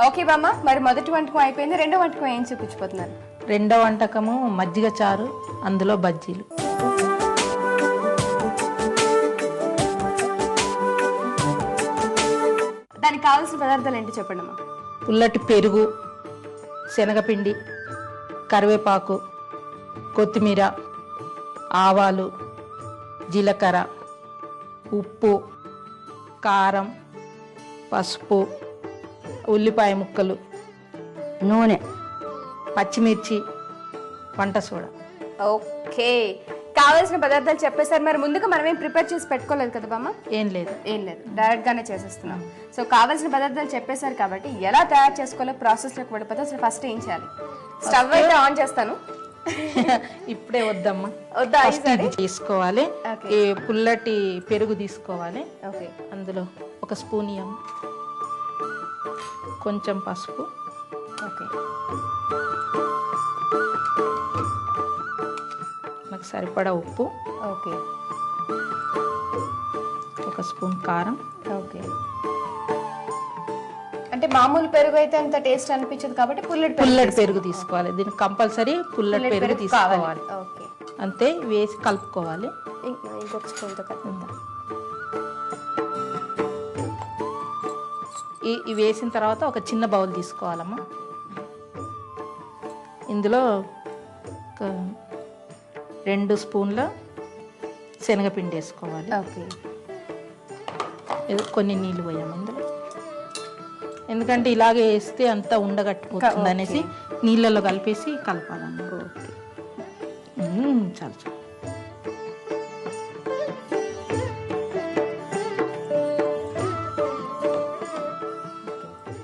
Okay బామ్మ, మరి మొదటి వంటకం అయిపోయింది, రెండో వంటకం ఏం చూపించిపోతున్నారు? రెండో వంటకము మజ్జిగ చారు, అందులో బజ్జీలు. దానికి కావాల్సిన పదార్థాలు ఏంటి చెప్పండి అమ్మా. పుల్లటి పెరుగు, శనగపిండి, కరివేపాకు, కొత్తిమీర, ఆవాలు, జీలకర్ర, ఉప్పు, కారం, పసుపు, ఉల్లిపాయ ముక్కలు, నూనె, పచ్చిమిర్చి, వంట సోడా. ఓకే, కావాల్సిన పదార్థాలు చెప్పేసారు. మరి ముందుగా మనం ఏం ప్రిపేర్ చేసి పెట్టుకోలేదు కదా బామ్మ? ఏం లేదు, డైరెక్ట్ గానే చేసేస్తున్నాం. సో కావాల్సిన పదార్థాలు చెప్పేశారు కాబట్టి ఎలా తయారు చేసుకోవాలో ప్రాసెస్ లోకి వెళ్ళిపోతే అసలు ఫస్ట్ ఏం చేయాలి? స్టవ్ అయితే ఆన్ చేస్తాను. ఇప్పుడే వద్దమ్మా, వద్దా? తీసుకోవాలి. ఈ పుల్లటి పెరుగు తీసుకోవాలి. ఓకే, అందులో ఒక స్పూన్ ఇయ్యం, కొంచెం పసుపు, ఓకే, నాకు సరిపడా ఉప్పు, ఓకే, ఒక స్పూన్ కారం. ఓకే. అంటే మామూలు పెరుగు అయితే అంత టేస్ట్ అనిపించదు కాబట్టి పుల్లటి పెరుగు తీసుకోవాలి. దీనికి కంపల్సరీ పుల్లటి పెరుగు తీసుకోవాలి. ఓకే, అంతే. వేసి కలుపుకోవాలి. ఇంకొక స్పూన్తో కలుపుకుందాం. ఇవి వేసిన తర్వాత ఒక చిన్న బౌల్ తీసుకోవాలమ్మా. ఇందులో ఒక 2 స్పూన్ల శనగపిండి వేసుకోవాలి. ఓకే, కొన్ని నీళ్ళు పోయాము ఇందులో, ఎందుకంటే ఇలాగే వేస్తే అంతా ఉండగట్టుకుపోతుంది అనేసి నీళ్ళలో కలిపేసి కలపాలమ్మా. చాలు చాలు.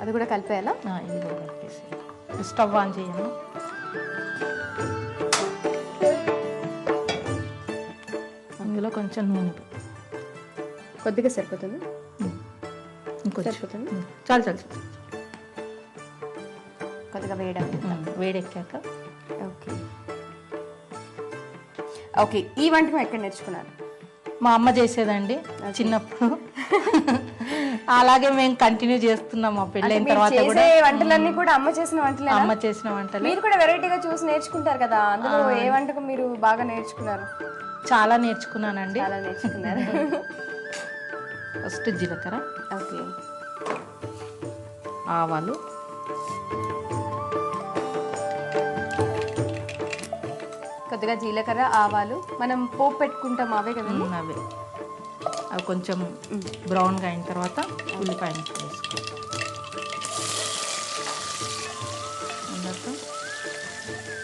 అది కూడా కలిపేయాలా? ఇది కూడా కలిపేసి స్టవ్ ఆన్ చేయమ్మా. అందులో కొంచెం నూనె కొద్దిగా సరిపోతుంది. సరిపోతుంది, చాలు చాలు. కొద్దిగా వేడెక్కాక. Okay, okay. ఈ వంటకం ఎక్కడ నేర్చుకున్నారు? మా అమ్మ చేసేదండి చిన్నప్పుడు. అలాగే మేము కంటిన్యూ చేస్తున్నాం. మా పెళ్ళైన తర్వాత కూడా వంటలన్నీ కూడా అమ్మ చేసిన వంటలే. అమ్మ చేసిన వంటలు మీరు కూడా వెరైటీగా చూసి నేర్చుకుంటారు కదా, అందులో ఏ వంటకం మీరు బాగా నేర్చుకున్నారు? చాలా నేర్చుకున్నానండి. చాలా నేర్చుకున్నారు. ఫస్ట్ జీలకర్ర, ఓకే, ఆవాలు, కొద్దిగా జీలకర్ర, ఆవాలు మనం పోపు పెట్టుకుంటాం అవే కదండి? అవే. అవి కొంచెం బ్రౌన్గా అయిన తర్వాత ఉల్లిపాయ ముక్కలు వేసుకోవాలి.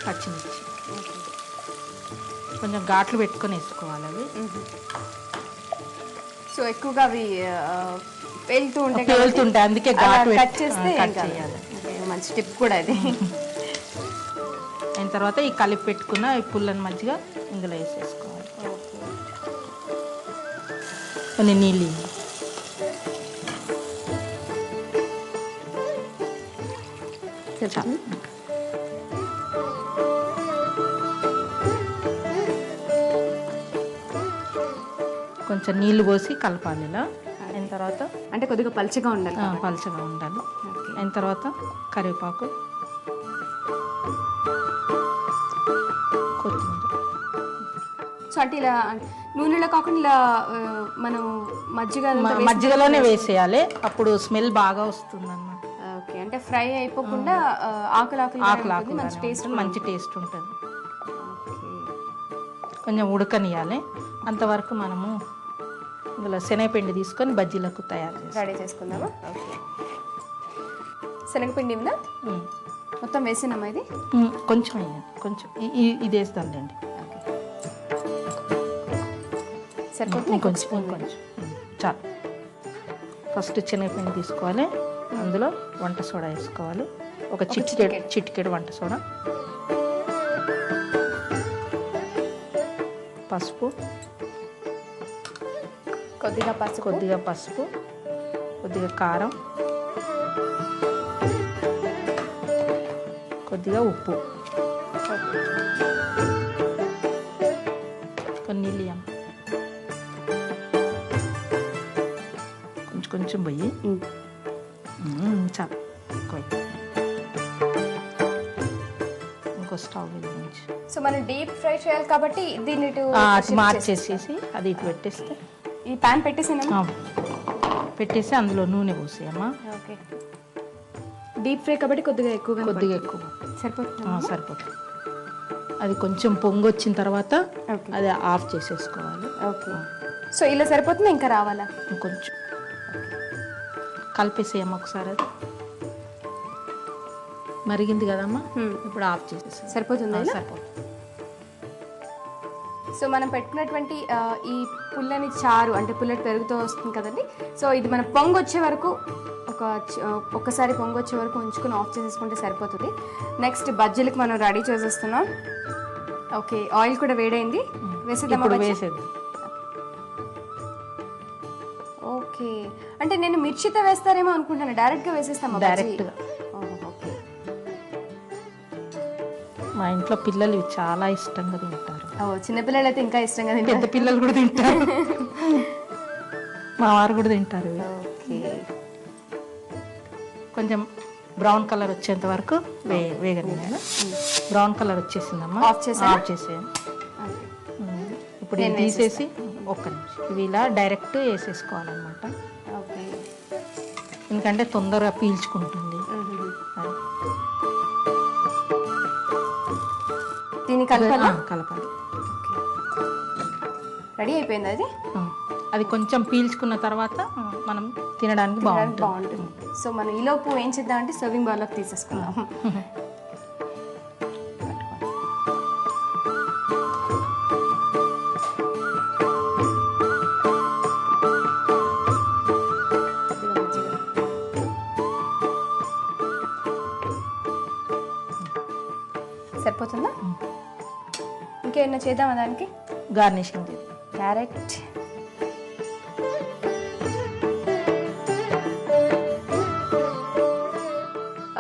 పచ్చిమిర్చి కొంచెం ఘాట్లు పెట్టుకొని వేసుకోవాలి. అవి సో ఎక్కువగా అవి పేలుతుంటాయి, అందుకే ఘాటు కట్ చేస్తే చేయాలి. మంచి టిప్ కూడా అది. అయిన తర్వాత ఈ కలిపి పెట్టుకున్న ఈ పుల్లని మజ్జిగ ఇందులో వేసేసుకోవాలి. కొన్ని నీళ్ళు కొంచెం నీళ్లు పోసి కలపాలి. ఇలా అయిన తర్వాత అంటే కొద్దిగా పల్చగా ఉండాలి. పల్చగా ఉండాలి. అయిన తర్వాత కరివేపాకు, కొత్తిమీర. సో అంటే ఇలా నూనెలో కాకుండా ఇలా మనం మజ్జిగలోనే వేసేయాలి, అప్పుడు స్మెల్ బాగా వస్తుంది అన్నమాట. ఓకే, అంటే ఫ్రై అయిపోకుండా ఆకులు మంచి టేస్ట్ ఉంటుంది. కొంచెం ఉడకనియాలి. అంతవరకు మనము ఇందులో శనగపిండి తీసుకొని బజ్జీలకు రెడీ చేసుకుందామా? ఓకే, శనగపిండి మొత్తం వేసినామా? ఇది కొంచెం వేయాలి, కొంచెం ఇది వేస్తాంలేండి. సరిపోతుంది, కొంచెం చాలు. ఫస్ట్ శనగపిండి తీసుకోవాలి, అందులో వంట సోడా వేసుకోవాలి. ఒక చిటికెడు వంట సోడా, పసుపు, కొద్దిగా పసుపు, కొద్దిగా కారం, కొద్దిగా ఉప్పు, కొన్ని నీళ్ళు, కొంచెం పోయి చాలు. ఎక్కువ. ఇంకో స్టవ్ వెలిగించి సో మనం డీప్ ఫ్రై చేయాలి కాబట్టి దీన్ని ఇటు అటు మార్చేసేసి అది ఇటు పెట్టేస్తే, ఈ ప్యాన్ పెట్టేసాను పెట్టేసి అందులో నూనె పోసేయమ్మా. ఓకే. డీప్ ఫ్రై కాబట్టి కొద్దిగా ఎక్కువ సరిపోతుంది. సరిపోతుంది. అది కొంచెం పొంగు వచ్చిన తర్వాత అది ఆఫ్ చేసేసుకోవాలి. ఓకే. సో ఇలా సరిపోతుంది, ఇంకా రావాలా? ఇంకొంచెం కలిపేసేయమ్మా ఒకసారి. అది మరిగింది కదమ్మా, ఇప్పుడు ఆఫ్ చేసేసి సరిపోతుంది. సరిపోతుంది. సో మనం పెట్టుకున్నటువంటి ఈ పుల్లని చారు అంటే పుల్లటి పెరుగుతో వస్తుంది కదండి. సో ఇది మనం పొంగు వచ్చే వరకు ఒక్కసారి పొంగు వచ్చే వరకు ఉంచుకుని ఆఫ్ చేసేసుకుంటే సరిపోతుంది. నెక్స్ట్ బజ్జీలకు మనం రెడీ చేసేస్తున్నాం. ఓకే. ఆయిల్ కూడా వేడైంది, వేసేద్దామా? వేసేది. ఓకే. అంటే నేను మిర్చితో వేస్తారేమో అనుకుంటాను, డైరెక్ట్గా వేసేస్తామా? డైరెక్ట్గా. ఓకే. మా ఇంట్లో పిల్లలు చాలా ఇష్టంగా తింటారు. చిన్నపిల్లలు అయితే ఇంకా ఇష్టంగా తింటారు, పెద్ద పిల్లలు కూడా తింటారు, మా వారు కూడా తింటారు. ఓకే. కొంచెం బ్రౌన్ కలర్ వచ్చేంత వరకు వేగని. బ్రౌన్ కలర్ వచ్చేసిందమ్మా, ఆఫ్ చేసేయండి. ఇప్పుడు ఇది తీసేసి ఒక్క నిమిషం ఇవి ఇలా డైరెక్ట్ వేసేసుకోవాలన్నమాట. ఓకే. ఎందుకంటే తొందరగా పీల్చుకుంటుంది. దీన్ని కలపాలి. రెడీ అయిపోయింది అది. అది కొంచెం పీల్చుకున్న తర్వాత మనం తినడానికి బాగుంటుంది. సో మనం ఈలోపు ఏం చేద్దాం అంటే సర్వింగ్ బౌల్లోకి తీసేసుకుందాం. సరిపోతుందా? ఇంకేమైనా చేద్దామా దానికి? Garnishing carrot.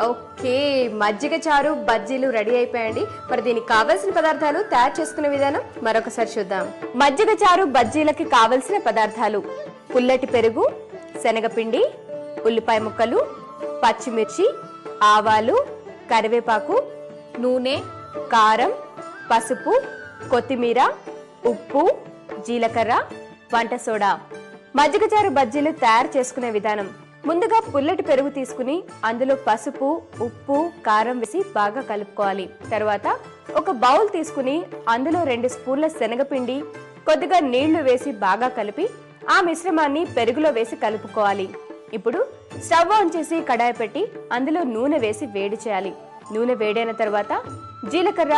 ఓకే. మజ్జిగ చారు బజ్జీలు రెడీ అయిపోయాయండి. మరి దీనికి కావలసిన పదార్థాలు, తయారు చేసుకునే విధానం మరొకసారి చూద్దాం. మజ్జిగ చారు బజ్జీలకి కావలసిన పదార్థాలు: పుల్లటి పెరుగు, శనగపిండి, ఉల్లిపాయ ముక్కలు, పచ్చిమిర్చి, ఆవాలు, కరివేపాకు, నూనె, కారం, పసుపు, కొత్తిమీర, ఉప్పు, జీలకర్ర, వంట సోడా. మజ్జిగ చారు బజ్జీలు తయారు చేసుకునే విధానం: ముందుగా పుల్లటి పెరుగు తీసుకుని అందులో పసుపు, ఉప్పు, కారం వేసి బాగా కలుపుకోవాలి. తర్వాత ఒక బౌల్ తీసుకుని అందులో 2 స్పూన్ల శనగపిండి, కొద్దిగా నీళ్లు వేసి బాగా కలిపి ఆ మిశ్రమాన్ని పెరుగులో వేసి కలుపుకోవాలి. ఇప్పుడు స్టవ్ ఆన్ చేసి కడాయి పెట్టి అందులో నూనె వేసి వేడి చేయాలి. నూనె వేడైన తర్వాత జీలకర్ర,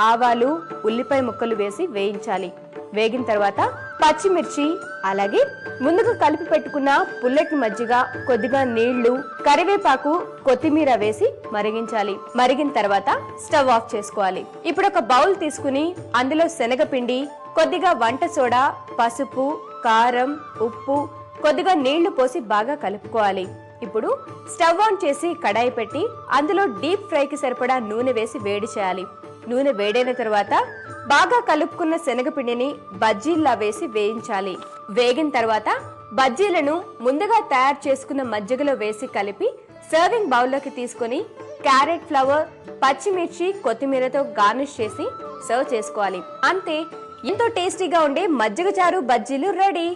ఆవాలు, ఉల్లిపాయ ముక్కలు వేసి వేయించాలి. వేగిన తర్వాత పచ్చిమిర్చి, అలాగే ముందుగా కలిపి పెట్టుకున్న పుల్లటి మజ్జిగ, కొద్దిగా నీళ్లు, కరివేపాకు, కొత్తిమీర వేసి మరిగించాలి. మరిగిన తర్వాత స్టవ్ ఆఫ్ చేసుకోవాలి. ఇప్పుడు ఒక బౌల్ తీసుకుని అందులో శనగపిండి, కొద్దిగా వంట సోడా, పసుపు, కారం, ఉప్పు, కొద్దిగా నీళ్లు పోసి బాగా కలుపుకోవాలి. ఇప్పుడు స్టవ్ ఆన్ చేసి కడాయి పెట్టి అందులో డీప్ ఫ్రైకి సరిపడా నూనె వేసి వేడి చేయాలి. నూనె వేడైన తర్వాత బాగా కలుపుకున్న శనగపిండిని బజ్జీల్లా వేసి వేయించాలి. వేగిన తర్వాత బజ్జీలను ముందుగా తయారు చేసుకున్న మజ్జిగలో వేసి కలిపి సర్వింగ్ బౌల్లోకి తీసుకుని క్యారెట్ ఫ్లవర్, పచ్చిమిర్చి, కొత్తిమీరతో గార్నిష్ చేసి సర్వ్ చేసుకోవాలి. అంతే, ఎంతో టేస్టీగా ఉండే మజ్జిగ చారు బజ్జీలు రెడీ.